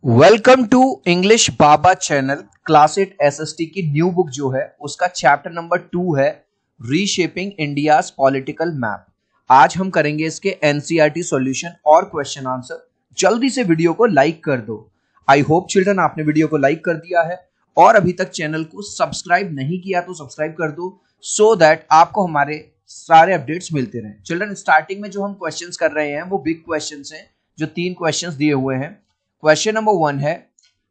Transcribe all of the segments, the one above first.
Welcome to English Baba channel. Class 8 SST की new book जो है उसका चैप्टर नंबर 2 है रीशेपिंग इंडियाज पॉलिटिकल मैप। आज हम करेंगे इसके एनसीईआरटी सॉल्यूशन और क्वेश्चन आंसर। जल्दी से वीडियो को लाइक कर दो। आई होप चिल्ड्रन आपने वीडियो को लाइक कर दिया है और अभी तक चैनल को सब्सक्राइब नहीं किया तो सब्सक्राइब कर दो सो दैट आपको हमारे सारे अपडेट्स मिलते रहे। चिल्ड्रन स्टार्टिंग में जो हम क्वेश्चंस कर रहे हैं वो बिग क्वेश्चंस हैं, जो 3 क्वेश्चंस दिए हुए हैं। क्वेश्चन नंबर 1 है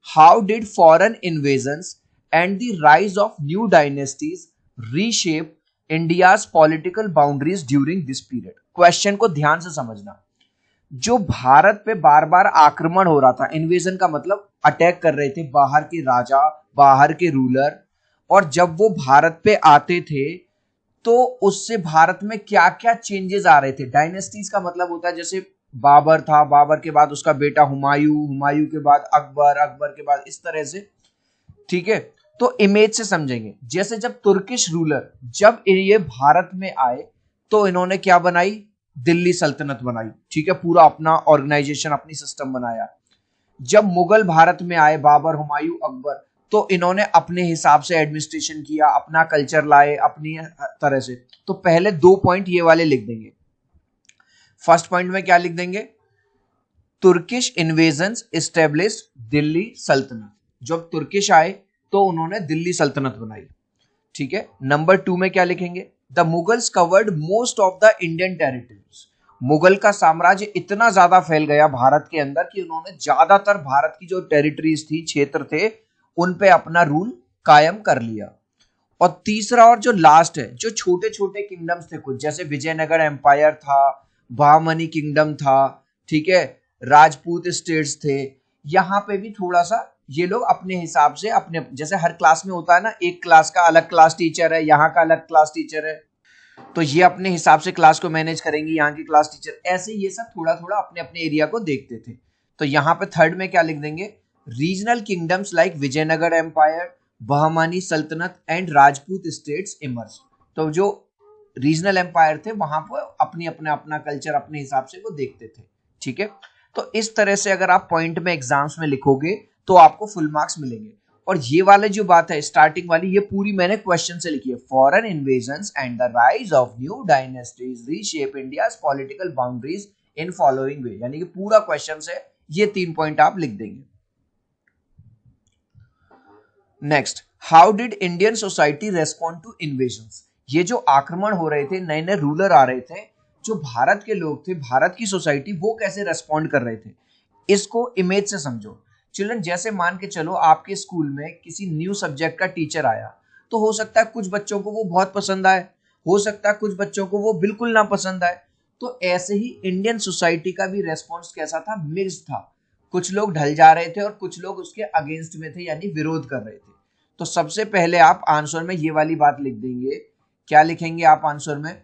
how did foreign invasions and the rise of new dynasties reshape India's political boundaries during this period. Question को ध्यान से समझना। जो भारत पे बार बार आक्रमण हो रहा था, इन्वेजन का मतलब अटैक कर रहे थे बाहर के राजा, बाहर के रूलर, और जब वो भारत पे आते थे तो उससे भारत में क्या क्या चेंजेस आ रहे थे। डायनेस्टीज का मतलब होता है जैसे बाबर था, बाबर के बाद उसका बेटा हुमायूं, हुमायूं के बाद अकबर, अकबर के बाद इस तरह से। ठीक है, तो इमेज से समझेंगे। जैसे जब तुर्किश रूलर जब ये भारत में आए तो इन्होंने क्या बनाई, दिल्ली सल्तनत बनाई। ठीक है, पूरा अपना ऑर्गेनाइजेशन, अपनी सिस्टम बनाया। जब मुगल भारत में आए, बाबर, हुमायूं, अकबर, तो इन्होंने अपने हिसाब से एडमिनिस्ट्रेशन किया, अपना कल्चर लाए अपनी तरह से। तो पहले 2 पॉइंट ये वाले लिख देंगे। फर्स्ट पॉइंट में क्या लिख देंगे, तुर्किश इन्वेजन्स एस्टेब्लिश्ड दिल्ली सल्तनत। जब तुर्किश आए तो उन्होंने दिल्ली सल्तनत बनाई। ठीक है, नंबर 2 में क्या लिखेंगे, the Mughals covered most of the Indian territories. Mughal का साम्राज्य इतना ज्यादा फैल गया भारत के अंदर कि उन्होंने ज्यादातर भारत की जो टेरिटरीज थी, क्षेत्र थे, उन पे अपना रूल कायम कर लिया। और तीसरा और जो लास्ट है, जो छोटे छोटे किंगडम्स थे कुछ, जैसे विजयनगर एम्पायर था, बहामनी किंगडम था, ठीक है, राजपूत स्टेट्स थे, यहाँ पे भी थोड़ा सा ये लोग अपने हिसाब से, अपने जैसे हर क्लास में होता है ना, एक क्लास का अलग क्लास टीचर है, यहाँ का अलग क्लास टीचर है, तो ये अपने हिसाब से क्लास को मैनेज करेंगे, यहाँ की क्लास टीचर ऐसे, ये सब थोड़ा थोड़ा अपने अपने एरिया को देखते थे। तो यहाँ पे थर्ड में क्या लिख देंगे, regional kingdoms like Vijayanagara empire, Bahmani sultanate and Rajput states emerge. तो जो रीजनल एम्पायर थे वहां पर अपनी अपना अपना कल्चर अपने हिसाब से वो देखते थे। ठीक है, तो इस तरह से अगर आप पॉइंट में एग्जाम्स में लिखोगे तो आपको फुल मार्क्स मिलेंगे। और ये वाले जो बात है स्टार्टिंग वाली, ये पूरी मैंने क्वेश्चन से लिखी है। Foreign invasions and the rise of new dynasties reshape India's political boundaries in following वे, यानी कि पूरा क्वेश्चन से ये 3 पॉइंट आप लिख देंगे। Next, how did Indian society respond to invasions. ये जो आक्रमण हो रहे थे, नए नए रूलर आ रहे थे, जो भारत के लोग थे, भारत की सोसाइटी, वो कैसे रेस्पॉन्ड कर रहे थे, इसको इमेज से समझो। चिल्ड्रन, जैसे मान के चलो आपके स्कूल में किसी न्यू सब्जेक्ट का टीचर आया, तो हो सकता है कुछ बच्चों को वो बहुत पसंद आए, हो सकता है कुछ बच्चों को वो बिल्कुल ना पसंद आए। तो ऐसे ही इंडियन सोसाइटी का भी रेस्पॉन्स कैसा था, मिक्स्ड था। कुछ लोग ढल जा रहे थे और कुछ लोग उसके अगेंस्ट में थे, यानी विरोध कर रहे थे। तो सबसे पहले आप आंसर में ये वाली बात लिख देंगे। क्या लिखेंगे आप आंसर में,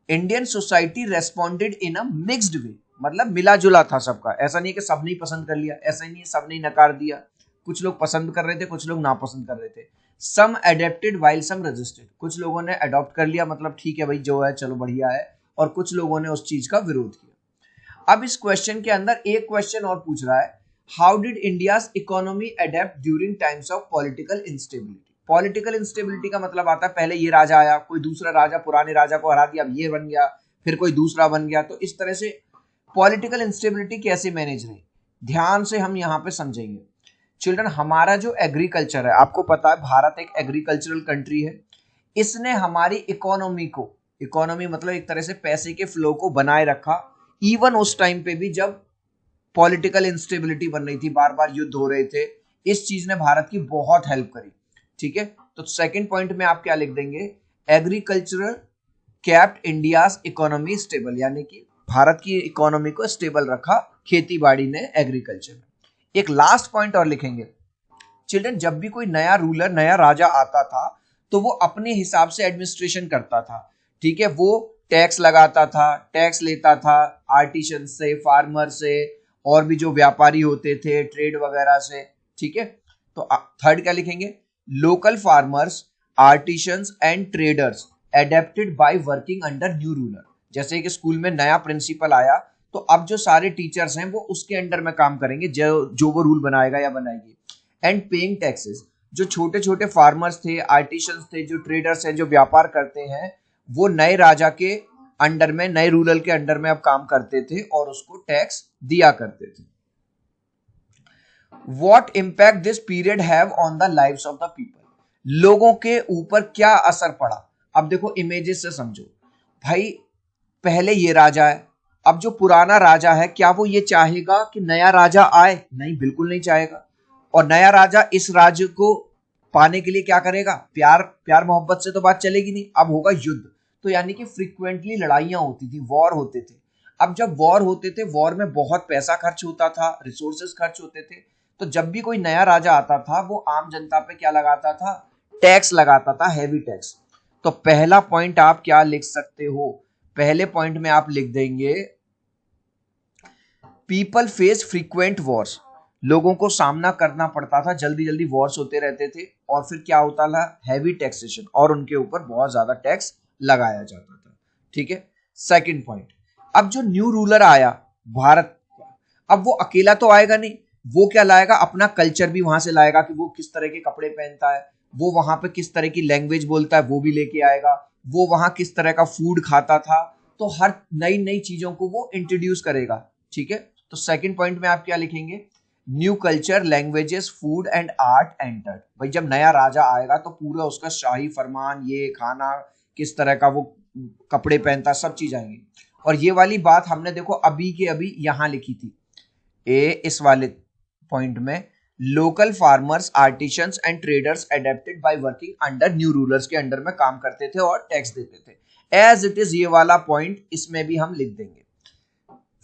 Indian society responded in a mixed way, मतलब मिला जुला था सबका। ऐसा नहीं कि सब ने पसंद कर लिया, ऐसा नहीं है सब ने नकार दिया। कुछ लोग पसंद कर रहे थे, कुछ लोग नापसंद कर रहे थे। सम एडेप्टेड वाइल सम रेजिस्टेड, कुछ लोगों ने अडॉप्ट कर लिया, मतलब ठीक है भाई जो है चलो बढ़िया है, और कुछ लोगों ने उस चीज का विरोध किया। अब इस क्वेश्चन के अंदर एक क्वेश्चन और पूछ रहा है, how did India's economy adapt during times of political instability. Political instability का मतलब आता है पहले ये राजा आया, कोई दूसरा राजा पुराने राजा को हरा दिया, अब ये बन गया, फिर कोई दूसरा बन गया। तो इस तरह से पॉलिटिकल इंस्टेबिलिटी कैसे मैनेज रही, ध्यान से हम यहाँ पे समझेंगे। चिल्ड्रन, हमारा जो एग्रीकल्चर है, आपको पता है भारत एक एग्रीकल्चरल कंट्री है, इसने हमारी इकोनॉमी को, इकोनॉमी मतलब एक तरह से पैसे के फ्लो को बनाए रखा, इवन उस टाइम पे भी जब पॉलिटिकल इंस्टेबिलिटी बन रही थी, बार बार युद्ध हो रहे थे। इस चीज ने भारत की बहुत हेल्प करी। ठीक है, तो सेकंड पॉइंट में आप क्या लिख देंगे, agricultural kept India's economy stable, यानी कि भारत की इकोनॉमी को स्टेबल रखा खेती बाड़ी ने, एग्रीकल्चर में। एक लास्ट पॉइंट और लिखेंगे। चिल्ड्रन, जब भी कोई नया रूलर, नया राजा आता था तो वो अपने हिसाब से एडमिनिस्ट्रेशन करता था। ठीक है, वो टैक्स लगाता था, टैक्स लेता था आर्टिशन से, फार्मर से, और भी जो व्यापारी होते थे ट्रेड वगैरह से। ठीक है, तो थर्ड क्या लिखेंगे, local farmers, artisans and traders adapted by working under new ruler. जैसे कि स्कूल में नया प्रिंसिपल आया तो अब जो सारे टीचर्स हैं वो उसके अंडर में काम करेंगे, जो वो रूल बनाएगा या बनाएगी। एंड पेइंग टैक्सेस, जो छोटे छोटे फार्मर्स थे, आर्टिशंस थे, जो ट्रेडर्स हैं, जो व्यापार करते हैं, वो नए राजा के अंडर में, नए रूलर के अंडर में अब काम करते थे और उसको टैक्स दिया करते थे। What impact this period have on the lives of the people? लोगों के ऊपर क्या असर पड़ा? अब देखो इमेजेस से समझो भाई, पहले ये राजा है, अब जो पुराना राजा है क्या वो ये चाहेगा कि नया राजा आए? नहीं, बिल्कुल नहीं चाहेगा। और नया राजा इस राज्य को पाने के लिए क्या करेगा? प्यार प्यार मोहब्बत से तो बात चलेगी नहीं, अब होगा युद्ध। तो यानी कि फ्रीक्वेंटली लड़ाइयां होती थी, वॉर होते थे। अब जब वॉर होते थे, वॉर में बहुत पैसा खर्च होता था, रिसोर्सेस खर्च होते थे। तो जब भी कोई नया राजा आता था वो आम जनता पे क्या लगाता था? टैक्स लगाता था, हैवी टैक्स। तो पहला पॉइंट आप क्या लिख सकते हो? पहले पॉइंट में आप लिख देंगे पीपल फेस फ्रीक्वेंट वॉर्स। लोगों को सामना करना पड़ता था, जल्दी जल्दी वॉर्स होते रहते थे, और फिर क्या होता था? हैवी टैक्सेशन, और उनके ऊपर बहुत ज्यादा टैक्स लगाया जाता था। ठीक है। सेकंड पॉइंट, अब जो न्यू रूलर आया भारत का, अब वो अकेला तो आएगा नहीं, वो क्या लाएगा? अपना कल्चर भी वहां से लाएगा कि वो किस तरह के कपड़े पहनता है, वो वहां पे किस तरह की लैंग्वेज बोलता है, वो भी लेके आएगा, वो वहां किस तरह का फूड खाता था। तो हर नई नई चीजों को वो इंट्रोड्यूस करेगा। ठीक है। तो सेकंड पॉइंट में आप क्या लिखेंगे? New culture, languages, food and art entered. भाई जब नया राजा आएगा तो पूरा उसका शाही फरमान, ये खाना, किस तरह का वो कपड़े पहनता, सब चीज आएंगी। और ये वाली बात हमने देखो अभी के अभी यहां लिखी थी, इस वाले पॉइंट में, local farmers, artisans and traders adapted by working under new rulers के अंडर में काम करते थे और टैक्स देते थे। एज इट इज ये वाला पॉइंट इसमें भी हम लिख देंगे।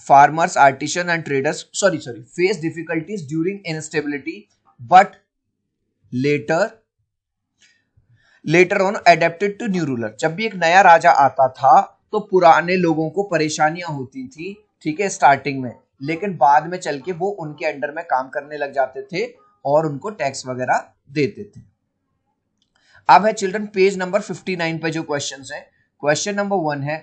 Farmers, artisan and traders face difficulties during instability but later on adapted to new ruler. जब भी एक नया राजा आता था तो पुराने लोगों को परेशानियां होती थी, ठीक है, स्टार्टिंग में, लेकिन बाद में चल के वो उनके अंडर में काम करने लग जाते थे और उनको टैक्स वगैरह देते थे। अब है चिल्ड्रन पेज नंबर 59 पे जो क्वेश्चंस हैं। क्वेश्चन नंबर 1 है,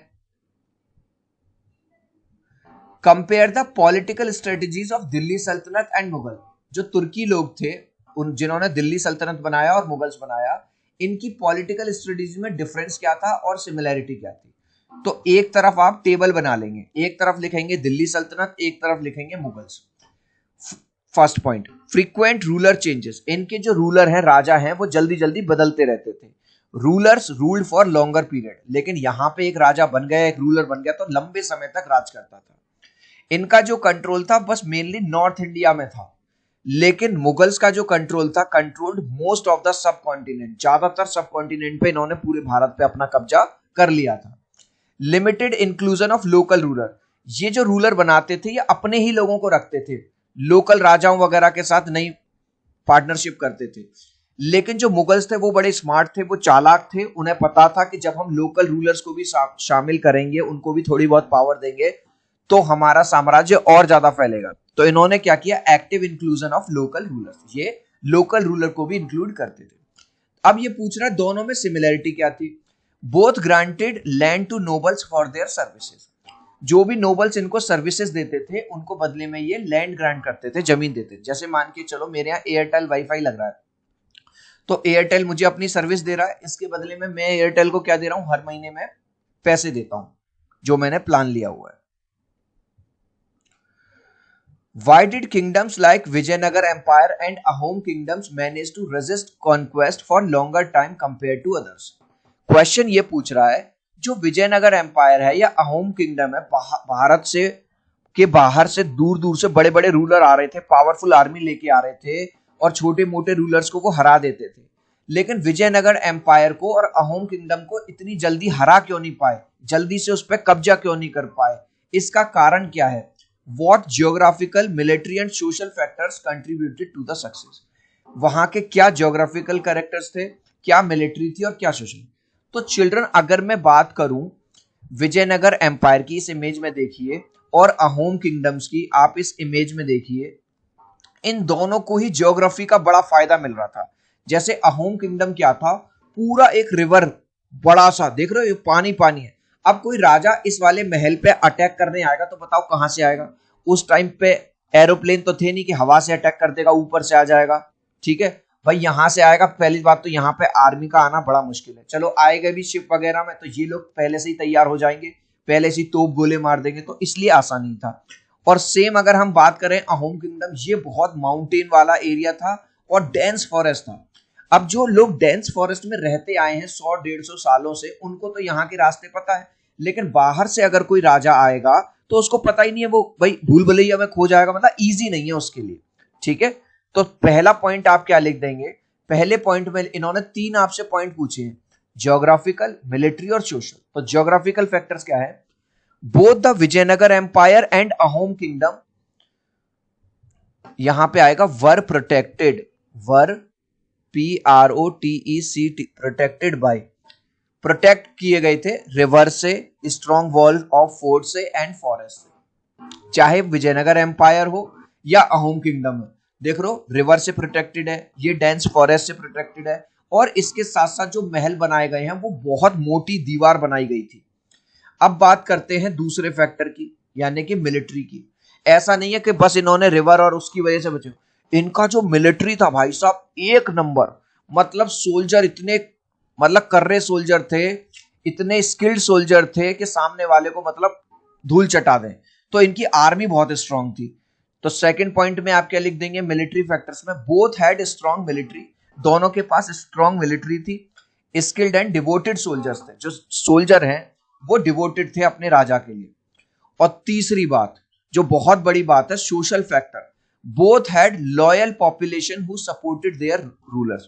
compare the political strategies of Delhi सल्तनत एंड मुगल। जो तुर्की लोग थे, उन जिन्होंने दिल्ली सल्तनत बनाया और मुगल्स बनाया, इनकी पॉलिटिकल स्ट्रेटजी में डिफरेंस क्या था और सिमिलैरिटी क्या थी। तो एक तरफ आप टेबल बना लेंगे, एक तरफ लिखेंगे दिल्ली सल्तनत, एक तरफ लिखेंगे Mughals. First point, frequent ruler changes. इनके जो रूलर हैं, राजा हैं, वो जल्दी जल्दी बदलते रहते थे। Rulers ruled for longer period. लेकिन यहां पे एक राजा बन गया, एक रूलर बन गया तो लंबे समय तक राज करता था। इनका जो कंट्रोल था बस मेनली नॉर्थ इंडिया में था, लेकिन मुगल्स का जो कंट्रोल था, controlled most of the sub continent. ज्यादातर सब कॉन्टिनेंट पे इन्होंने पूरे भारत पे अपना कब्जा कर लिया था। Limited inclusion of local ruler. ये जो रूलर बनाते थे ये अपने ही लोगों को रखते थे, लोकल राजाओं वगैरह के साथ नहीं पार्टनरशिप करते थे। लेकिन जो मुगल्स थे वो बड़े स्मार्ट थे, वो चालाक थे। उन्हें पता था कि जब हम लोकल रूलर्स को भी शामिल करेंगे, उनको भी थोड़ी बहुत पावर देंगे, तो हमारा साम्राज्य और ज्यादा फैलेगा। तो इन्होंने क्या किया? Active inclusion of local rulers. ये लोकल रूलर को भी इंक्लूड करते थे। अब ये पूछ रहा है दोनों में सिमिलैरिटी क्या थी। Both granted land to nobles for their services. जो भी नोबल्स इनको सर्विसेज देते थे, उनको बदले में ये लैंड ग्रांट करते थे, जमीन देते थे। जैसे मान के चलो मेरे यहाँ एयरटेल वाईफाई लग रहा है, तो एयरटेल मुझे अपनी सर्विस दे रहा है, इसके बदले में मैं एयरटेल को क्या दे रहा हूं? हर महीने में पैसे देता हूं, जो मैंने प्लान लिया हुआ है। Why did kingdoms like Vijayanagar Empire and Ahom kingdoms manage to resist conquest for longer time compared to others? Question ये पूछ रहा है, जो विजयनगर एम्पायर है या अहोम किंगडम है, भारत से के बाहर से दूर दूर से बड़े बड़े रूलर आ रहे थे, पावरफुल आर्मी लेके आ रहे थे और छोटे मोटे रूलर्स को वो हरा देते थे। लेकिन विजयनगर एम्पायर को और अहोम किंगडम को इतनी जल्दी हरा क्यों नहीं पाए, जल्दी से उस पर कब्जा क्यों नहीं कर पाए? इसका कारण क्या है? What geographical, military and social factors contributed to the success? वहां के क्या ज्योग्राफिकल कैरेक्टर्स थे, क्या मिलिट्री थी और क्या सोशल। तो चिल्ड्रन, अगर मैं बात करूं विजयनगर एम्पायर की, इस इमेज में देखिए, और अहोम किंगडम्स की आप इस इमेज में देखिए, इन दोनों को ही ज्योग्राफी का बड़ा फायदा मिल रहा था। जैसे अहोम किंगडम क्या था? पूरा एक रिवर बड़ा सा, देख रहे हो, ये पानी पानी है। अब कोई राजा इस वाले महल पे अटैक करने आएगा तो बताओ कहां से आएगा? उस टाइम पे एरोप्लेन तो थे नहीं कि हवा से अटैक कर देगा, ऊपर से आ जाएगा। ठीक है भाई, यहां से आएगा। पहली बात तो यहाँ पे आर्मी का आना बड़ा मुश्किल है। चलो आएगा भी शिप वगैरह में तो ये लोग पहले से ही तैयार हो जाएंगे, पहले से ही तोप गोले मार देंगे, तो इसलिए आसानी था। और सेम अगर हम बात करें अहोम किंगडम, ये बहुत माउंटेन वाला एरिया था और डेंस फॉरेस्ट था। अब जो लोग डेंस फॉरेस्ट में रहते आए हैं 100-150 सालों से, उनको तो यहाँ के रास्ते पता है, लेकिन बाहर से अगर कोई राजा आएगा तो उसको पता ही नहीं है, वो भाई भूल भुलैया में खो जाएगा, मतलब इजी नहीं है उसके लिए। ठीक है, तो पहला पॉइंट आप क्या लिख देंगे? पहले पॉइंट में इन्होंने 3 आपसे पॉइंट पूछे हैं, ज्योग्राफिकल, मिलिट्री और सोशल। तो ज्योग्राफिकल फैक्टर्स क्या है? Both the Vijayanagar empire and Ahom kingdom, यहां पे आएगा were protected, were PROTECT, protected by, protect किए गए थे रिवर से, स्ट्रॉन्ग वॉल ऑफ फोर्ट से एंड फॉरेस्ट से। चाहे विजयनगर एम्पायर हो या अहोम किंगडम हो, देख लो रिवर से प्रोटेक्टेड है, ये डेंस फॉरेस्ट से प्रोटेक्टेड है, और इसके साथ साथ जो महल बनाए गए हैं वो बहुत मोटी दीवार बनाई गई थी। अब बात करते हैं दूसरे फैक्टर की, यानी कि मिलिट्री की। ऐसा नहीं है कि बस इन्होंने रिवर और उसकी वजह से बचे, इनका जो मिलिट्री था भाई साहब एक नंबर, मतलब सोल्जर इतने, मतलब कर्रे सोल्जर थे, इतने स्किल्ड सोल्जर थे कि सामने वाले को मतलब धूल चटा दें। तो इनकी आर्मी बहुत स्ट्रांग थी। तो सेकंड पॉइंट में आप क्या लिख देंगे मिलिट्री फैक्टर्स में? बोथ हैड स्ट्रांग मिलिट्री, दोनों के पास स्ट्रांग मिलिट्री थी। स्किल्ड एंड डिवोटेड सोल्जर्स थे, जो सोल्जर हैं वो डिवोटेड थे अपने राजा के लिए। और तीसरी बात जो बहुत बड़ी बात है, social factor, both had loyal population who supported their rulers.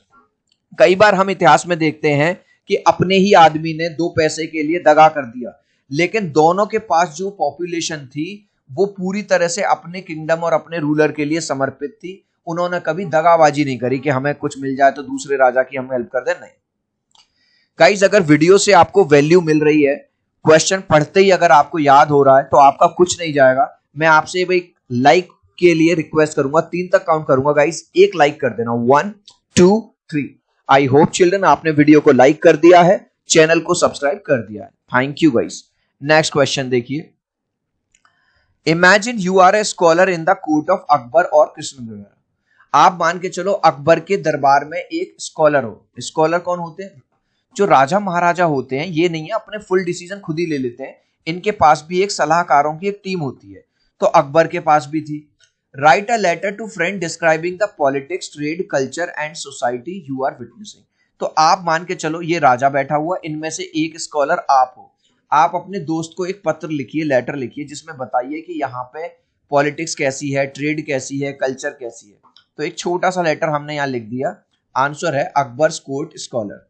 कई बार हम इतिहास में देखते हैं कि अपने ही आदमी ने 2 पैसे के लिए दगा कर दिया, लेकिन दोनों के पास जो पॉपुलेशन थी वो पूरी तरह से अपने किंगडम और अपने रूलर के लिए समर्पित थी। उन्होंने कभी दगाबाजी नहीं करी कि हमें कुछ मिल जाए तो दूसरे राजा की हम हेल्प कर दें, नहीं। गाइस, अगर वीडियो से आपको वैल्यू मिल रही है, क्वेश्चन पढ़ते ही अगर आपको याद हो रहा है, तो आपका कुछ नहीं जाएगा। मैं आपसे भाई लाइक के लिए रिक्वेस्ट करूंगा, 3 तक काउंट करूंगा गाइस, एक लाइक कर देना, 1 2 3। आई होप चिल्ड्रन आपने वीडियो को लाइक कर दिया है, चैनल को सब्सक्राइब कर दिया है। Thank you guys. Next question देखिए, imagine you are a scholar in the court of Akbar or Krishnadevaraya. आप मान के चलो अकबर के दरबार में एक स्कॉलर हो। स्कॉलर कौन होते हैं? जो राजा महाराजा होते हैं, ये नहीं है अपने फुल डिसीजन खुद ही ले लेते हैं, इनके पास भी एक सलाहकारों की एक टीम होती है। तो अकबर के पास भी थी। Write a letter to friend describing the politics, trade, culture and society you are witnessing. तो आप मान के चलो ये राजा बैठा हुआ, इनमें से एक स्कॉलर आप हो। आप अपने दोस्त को एक पत्र लिखिए, लेटर लिखिए, जिसमें बताइए कि यहाँ पे पॉलिटिक्स कैसी है, ट्रेड कैसी है, कल्चर कैसी है। तो एक छोटा सा लेटर हमने यहाँ लिख दिया। आंसर है अकबर्स कोर्ट स्कॉलर।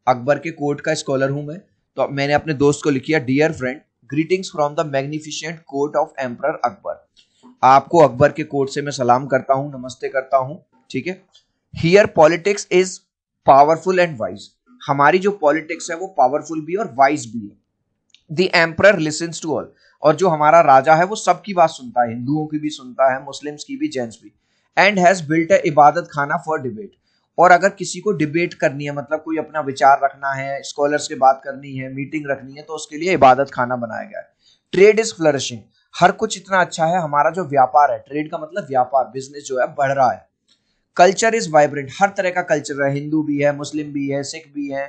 अकबर के कोर्ट का स्कॉलर हूं मैं। तो मैंने अपने दोस्त को लिखिया, dear friend, greetings from the magnificent court of emperor Akbar. आपको अकबर के कोर्ट से मैं सलाम करता हूं, नमस्ते करता हूं। ठीक है। Here politics is powerful and wise. हमारी जो पॉलिटिक्स है वो पावरफुल भी और वाइज भी है। The emperor listens to all. और जो हमारा राजा है वो सबकी बात सुनता है, हिंदुओं की भी सुनता है, मुस्लिम्स की भी, जेंट्स भी। एंड हैज बिल्ट अ इबादत खाना फॉर डिबेट। और अगर किसी को डिबेट करनी है, मतलब कोई अपना विचार रखना है, स्कॉलर्स से बात करनी है, मीटिंग रखनी है, तो उसके लिए इबादत खाना बनाया गया है। Trade is flourishing. हर कुछ इतना अच्छा है, हमारा जो व्यापार है, ट्रेड का मतलब व्यापार, बिजनेस जो है बढ़ रहा है। Culture is vibrant. हर तरह का कल्चर है, हिंदू भी है, मुस्लिम भी है, सिख भी है।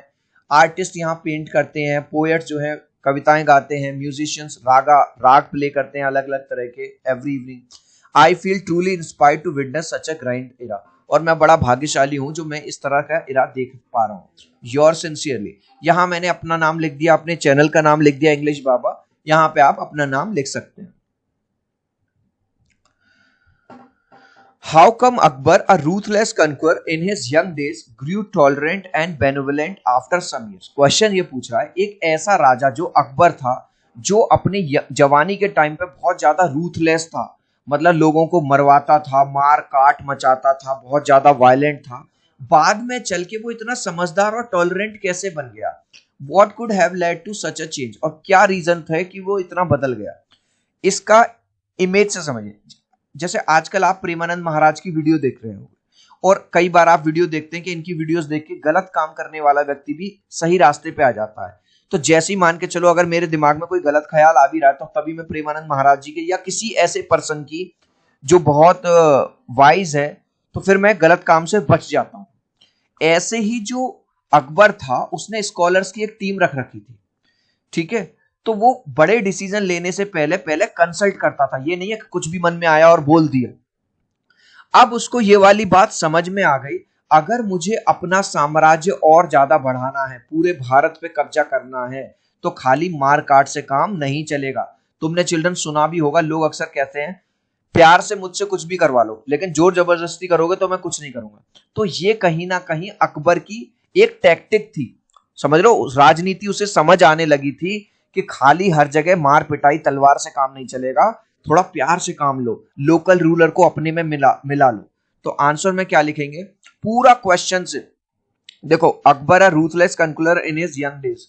आर्टिस्ट यहाँ पेंट करते हैं, पोएट जो है कविताएं गाते हैं, म्यूजिशियंस राग प्ले करते हैं अलग अलग तरह के every evening. I feel truly inspired to witness such a grand era. और मैं बड़ा भाग्यशाली हूं जो मैं इस तरह का इरा देख पा रहा हूं। Your sincerely. यहां मैंने अपना नाम लिख दिया, अपने चैनल का नाम लिख दिया इंग्लिश बाबा। यहां पे आप अपना नाम लिख सकते हैं। How come Akbar, a ruthless conqueror in his young days, grew tolerant and benevolent after some years. Question ये पूछ रहा है, एक ऐसा राजा जो अकबर था, जो अपनी जवानी के टाइम पे बहुत ज्यादा रूथलेस था, मतलब लोगों को मरवाता था, मार काट मचाता था, बहुत ज्यादा वायलेंट था, बाद में चल के वो इतना समझदार और टॉलरेंट कैसे बन गया? What could have led to such a change. और क्या रीजन था कि वो इतना बदल गया? इसका इमेज से समझिए। जैसे आजकल आप प्रेमानंद महाराज की वीडियो देख रहे हो, और कई बार आप वीडियो देखते हैं कि इनकी वीडियोस देख के गलत काम करने वाला व्यक्ति भी सही रास्ते पे आ जाता है। तो जैसे ही मान के चलो अगर मेरे दिमाग में कोई गलत ख्याल आ भी रहा है तो तभी मैं प्रेमानंद महाराज जी के या किसी ऐसे पर्सन की जो बहुत वाइज है, तो फिर मैं गलत काम से बच जाता हूं। ऐसे ही जो अकबर था उसने स्कॉलर्स की एक टीम रख रखी थी, ठीक है। तो वो बड़े डिसीजन लेने से पहले पहले कंसल्ट करता था, ये नहीं है कि कुछ भी मन में आया और बोल दिया। अब उसको ये वाली बात समझ में आ गई, अगर मुझे अपना साम्राज्य और ज्यादा बढ़ाना है, पूरे भारत पे कब्जा करना है, तो खाली मार काट से काम नहीं चलेगा। तुमने चिल्ड्रन सुना भी होगा, लोग अक्सर कहते हैं प्यार से मुझसे कुछ भी करवा लो, लेकिन जोर जबरदस्ती करोगे तो मैं कुछ नहीं करूंगा। तो ये कहीं ना कहीं अकबर की एक टैक्टिक थी, समझ लो, राजनीति उसे समझ आने लगी थी कि खाली हर जगह मार पिटाई तलवार से काम नहीं चलेगा, थोड़ा प्यार से काम लो, लोकल रूलर को अपने में मिला लो। तो आंसर में क्या लिखेंगे, पूरा क्वेश्चन से देखो, Akbar a ruthless conqueror in his young days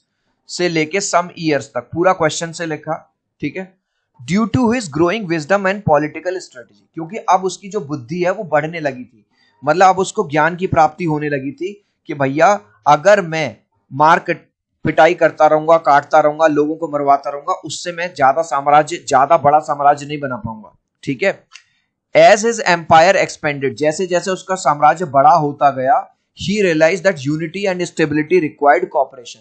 से लेके सम ईयर्स तक पूरा क्वेश्चन से लिखा, ठीक है। Due to his growing wisdom and political strategy, क्योंकि अब उसकी जो बुद्धि है वो बढ़ने लगी थी, मतलब अब उसको ज्ञान की प्राप्ति होने लगी थी कि भैया अगर मैं मार पिटाई करता रहूंगा, काटता रहूंगा, लोगों को मरवाता रहूंगा, उससे मैं ज्यादा बड़ा साम्राज्य नहीं बना पाऊंगा, ठीक है। एज हिज एम्पायर एक्सपेंडेड, जैसे जैसे उसका साम्राज्य बड़ा होता गया, he realise that unity and stability required cooperation,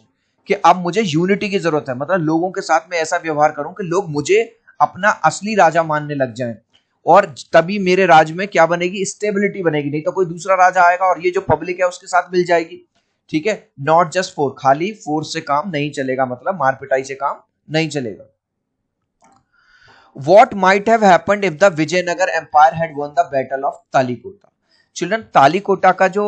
कि अब मुझे यूनिटी की जरूरत है, मतलब लोगों के साथ में ऐसा व्यवहार करूं कि लोग मुझे अपना असली राजा मानने लग जाएं, और तभी मेरे राज्य में क्या बनेगी, स्टेबिलिटी बनेगी, नहीं तो कोई दूसरा राजा आएगा और ये जो पब्लिक है उसके साथ मिल जाएगी, ठीक है। नॉट जस्ट फोर्स, खाली फोर्स से काम नहीं चलेगा, मतलब मार पिटाई से काम नहीं चलेगा। What might have happened if the Vijayanagar Empire had won the Battle of Talikota? Children, Talikota का जो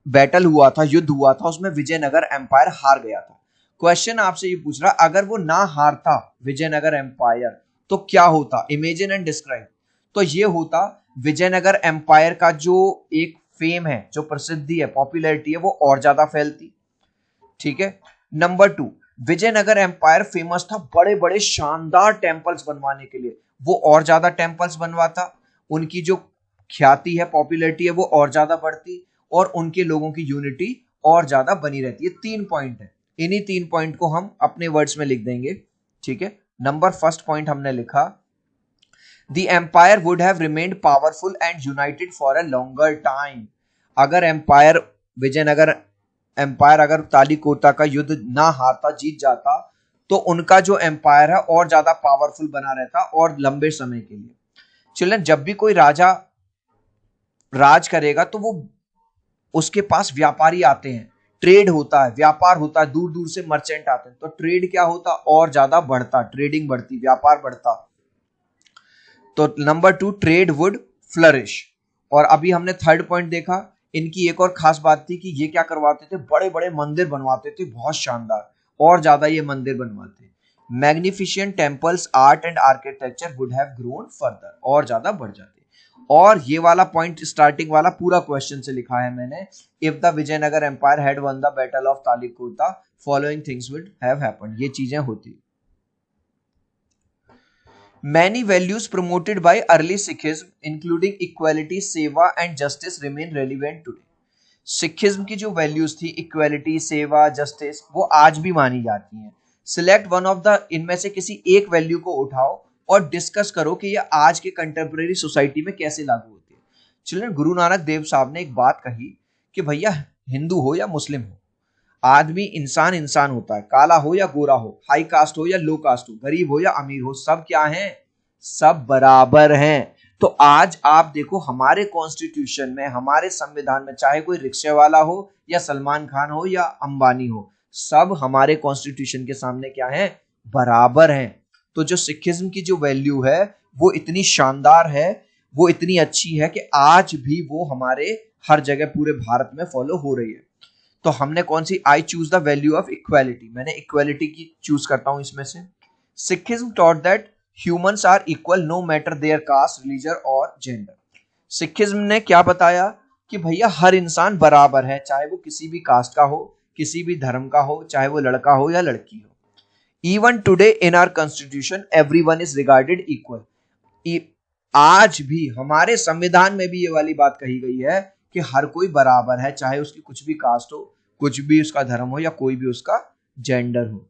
बैटल हुआ था, युद्ध हुआ था, उसमें विजयनगर एम्पायर हार गया था। क्वेश्चन आपसे ये पूछ रहा, अगर वो ना हारता विजयनगर एम्पायर तो क्या होता, इमेजिन एंड डिस्क्राइब। तो ये होता, विजयनगर एम्पायर का जो एक फेम है, जो प्रसिद्धि है, पॉपुलैरिटी है, वो और ज्यादा फैलती, ठीक है। नंबर 2, विजयनगर एम्पायर फेमस था बड़े बड़े शानदार टेम्पल्स बनवाने के लिए, वो और ज्यादा टेम्पल्स बनवाता, उनकी जो ख्याति है, पॉपुलैरिटी है, वो और ज्यादा बढ़ती, और उनके लोगों की यूनिटी और ज्यादा बनी रहती है। 3 पॉइंट है, इन्हीं 3 पॉइंट को हम अपने वर्ड्स में लिख देंगे, ठीक है। नंबर फर्स्ट पॉइंट हमने लिखा, the empire would have remained powerful and united for a longer time. अगर विजयनगर एम्पायर अगर तालीकोटा का युद्ध ना हारता, जीत जाता, तो उनका जो एम्पायर है और ज्यादा पावरफुल बना रहता और लंबे समय के लिए। चिल्ड्रन, जब भी कोई राजा राज करेगा तो वो उसके पास व्यापारी आते हैं, ट्रेड होता है, व्यापार होता है, दूर दूर से मर्चेंट आते हैं, तो ट्रेड क्या होता, और ज्यादा बढ़ता, ट्रेडिंग बढ़ती, व्यापार बढ़ता। तो नंबर 2, ट्रेड वुड फ्लरिश। और अभी हमने थर्ड पॉइंट देखा, इनकी एक और खास बात थी कि ये क्या करवाते थे, बड़े बड़े मंदिर बनवाते थे, बहुत शानदार, और ज्यादा ये मंदिर बनवाते। Magnificent temples, art and architecture would have grown further, और ज्यादा बढ़ जाते। और ये वाला पॉइंट स्टार्टिंग वाला पूरा क्वेश्चन से लिखा है मैंने, if the Vijayanagar empire had won the battle of Talikota following things would have happened, ये चीजें होती। Many values promoted by early Sikhism, including equality, सेवा and justice, remain relevant today. Sikhism की जो वैल्यूज थी, इक्वालिटी, सेवा, जस्टिस, वो आज भी मानी जाती हैं। सिलेक्ट वन ऑफ द, इनमें से किसी एक वैल्यू को उठाओ और डिस्कस करो कि ये आज के कंटेम्प्रेरी सोसाइटी में कैसे लागू होती है। चिल्ड्रन, गुरु नानक देव साहब ने एक बात कही कि भैया हिंदू हो या मुस्लिम हो, आदमी इंसान इंसान होता है, काला हो या गोरा हो, हाई कास्ट हो या लो कास्ट हो, गरीब हो या अमीर हो, सब क्या हैं, सब बराबर हैं। तो आज आप देखो हमारे कॉन्स्टिट्यूशन में, हमारे संविधान में, चाहे कोई रिक्शे वाला हो या सलमान खान हो या अंबानी हो, सब हमारे कॉन्स्टिट्यूशन के सामने क्या है, बराबर हैं। तो जो सिखिज्म की जो वैल्यू है वो इतनी शानदार है, वो इतनी अच्छी है कि आज भी वो हमारे हर जगह पूरे भारत में फॉलो हो रही है। तो हमने कौन सी, I choose the value of equality, मैंने इक्वालिटी की चूज करता हूं इसमें से। Sikhism taught that humans are equal no matter their caste, religion और जेंडर। सिखिज्म ने क्या बताया कि भैया हर इंसान बराबर है, चाहे वो किसी भी कास्ट का हो, किसी भी धर्म का हो, चाहे वो लड़का हो या लड़की हो। Even today in our constitution everyone is regarded equal. आज भी हमारे संविधान में भी ये वाली बात कही गई है कि हर कोई बराबर है, चाहे उसकी कुछ भी कास्ट हो, कुछ भी उसका धर्म हो या कोई भी उसका जेंडर हो।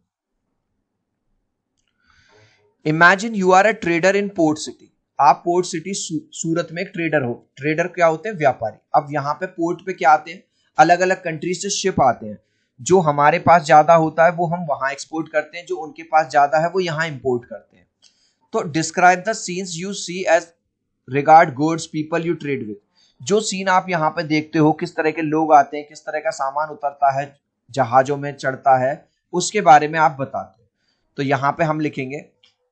Imagine you are a trader in port city. आप पोर्ट सिटी सूरत में एक ट्रेडर हो। ट्रेडर क्या होते हैं? व्यापारी। अब यहाँ पे पोर्ट पे क्या आते हैं? अलग अलग कंट्री से शिप आते हैं। जो हमारे पास ज्यादा होता है वो हम वहां एक्सपोर्ट करते हैं, जो उनके पास ज्यादा है वो यहाँ इंपोर्ट करते हैं। तो describe the scenes you see as regard goods people you trade with. जो सीन आप यहाँ पे देखते हो, किस तरह के लोग आते हैं, किस तरह का सामान उतरता है, जहाजों में चढ़ता है, उसके बारे में आप बताते हो। तो यहाँ पे हम लिखेंगे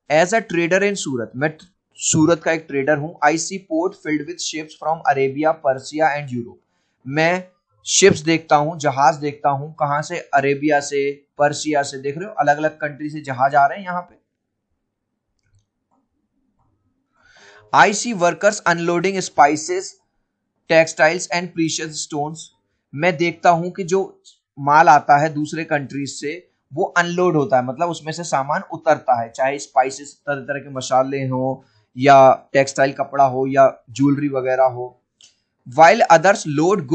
एज अ ट्रेडर इन सूरत। मैं सूरत का एक ट्रेडर हूं। I see port filled with ships from Arabia, Persia and Europe. मैं शिप्स देखता हूं, जहाज देखता हूं। कहां से? अरेबिया से, पर्सिया से। देख रहे हो अलग अलग कंट्री से जहाज आ रहे हैं यहाँ पे। I see workers unloading spices, textiles and precious stones. मैं देखता हूं कि जो माल आता है दूसरे कंट्रीज से वो अनलोड होता है, मतलब उसमें से सामान उतरता है, चाहे स्पाइसेस, तरह तरह के मसाले हो, या टेक्सटाइल कपड़ा हो, या ज्वेलरी वगैरह हो। While others load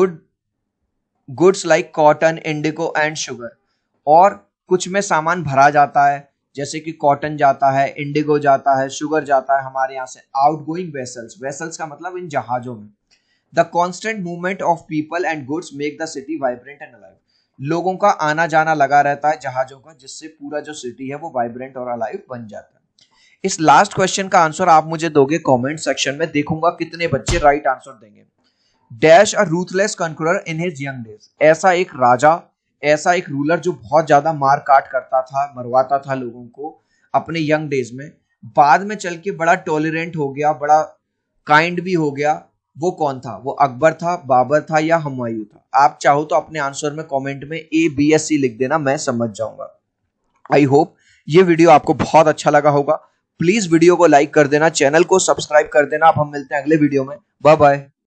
goods like cotton, Indigo and sugar. और कुछ में सामान भरा जाता है, जैसे कि कॉटन जाता है, इंडिगो जाता है, शुगर जाता है हमारे यहाँ से। आउटगोइंग वेसल्स, वेसल्स का मतलब इन जहाजों में। The constant movement of people and goods make the city vibrant and alive. लोगों का आना जाना लगा रहता है जहाजों का, जिससे पूरा जो सिटी है वो वाइब्रेंट और अलाइव बन जाता है। इस लास्ट क्वेश्चन का आंसर आप मुझे दोगे कमेंट सेक्शन में। देखूंगा कितने बच्चे राइट आंसर देंगे। Dash a ruthless conqueror in his young days. ऐसा एक राजा, ऐसा एक रूलर जो बहुत ज्यादा मार काट करता था, मरवाता था लोगों को अपने यंग डेज में, बाद में चल के बड़ा टॉलरेंट हो गया, बड़ा काइंड भी हो गया। वो कौन था? वो अकबर था, बाबर था, या हुमायूं था? आप चाहो तो अपने आंसर में कमेंट में A, B या C लिख देना, मैं समझ जाऊंगा। आई होप ये वीडियो आपको बहुत अच्छा लगा होगा। प्लीज वीडियो को लाइक कर देना, चैनल को सब्सक्राइब कर देना। अब हम मिलते हैं अगले वीडियो में। Bye bye.